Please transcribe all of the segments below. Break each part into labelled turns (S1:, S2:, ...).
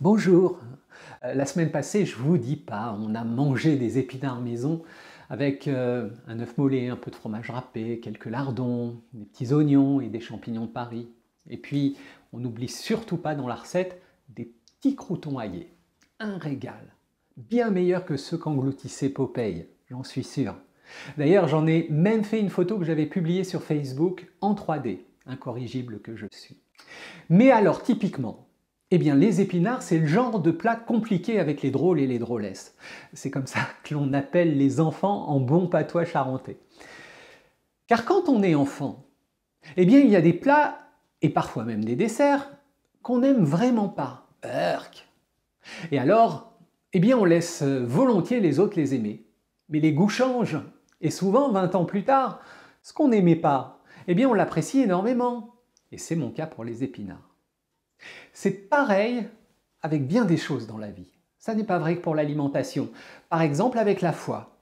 S1: Bonjour. La semaine passée, je vous dis pas, on a mangé des épinards maison avec un œuf mollet, un peu de fromage râpé, quelques lardons, des petits oignons et des champignons de Paris. Et puis, on n'oublie surtout pas dans la recette des petits croûtons aillés. Un régal. Bien meilleur que ceux qu'engloutissait Popeye, j'en suis sûr. D'ailleurs, j'en ai même fait une photo que j'avais publiée sur Facebook en 3D, incorrigible que je suis. Mais alors, typiquement, eh bien, les épinards, c'est le genre de plat compliqué avec les drôles et les drôlesses. C'est comme ça que l'on appelle les enfants en bon patois charentais. Car quand on est enfant, eh bien, il y a des plats, et parfois même des desserts, qu'on n'aime vraiment pas. Urk. Et alors, eh bien, on laisse volontiers les autres les aimer. Mais les goûts changent. Et souvent, 20 ans plus tard, ce qu'on n'aimait pas, eh bien, on l'apprécie énormément. Et c'est mon cas pour les épinards. C'est pareil avec bien des choses dans la vie. Ça n'est pas vrai que pour l'alimentation. Par exemple avec la foi.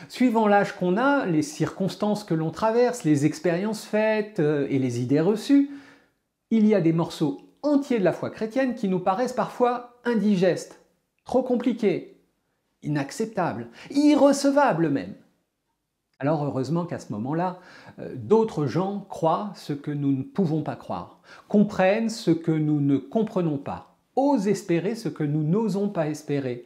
S1: Suivant l'âge qu'on a, les circonstances que l'on traverse, les expériences faites et les idées reçues, il y a des morceaux entiers de la foi chrétienne qui nous paraissent parfois indigestes, trop compliqués, inacceptables, irrecevables même. Alors heureusement qu'à ce moment-là, d'autres gens croient ce que nous ne pouvons pas croire, comprennent ce que nous ne comprenons pas, osent espérer ce que nous n'osons pas espérer.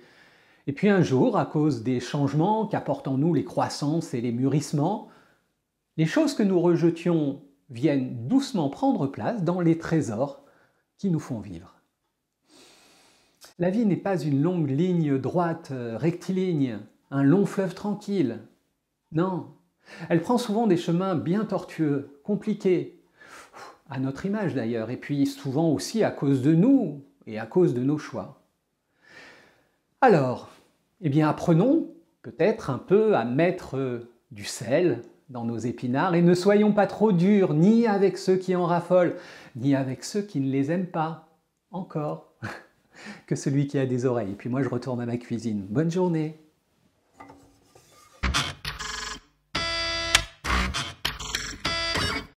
S1: Et puis un jour, à cause des changements qu'apportent en nous les croissances et les mûrissements, les choses que nous rejetions viennent doucement prendre place dans les trésors qui nous font vivre. La vie n'est pas une longue ligne droite, rectiligne, un long fleuve tranquille. Non, elle prend souvent des chemins bien tortueux, compliqués, à notre image d'ailleurs, et puis souvent aussi à cause de nous et à cause de nos choix. Alors, eh bien apprenons peut-être un peu à mettre du sel dans nos épinards et ne soyons pas trop durs, ni avec ceux qui en raffolent, ni avec ceux qui ne les aiment pas, encore, que celui qui a des oreilles. Et puis moi je retourne à ma cuisine. Bonne journée!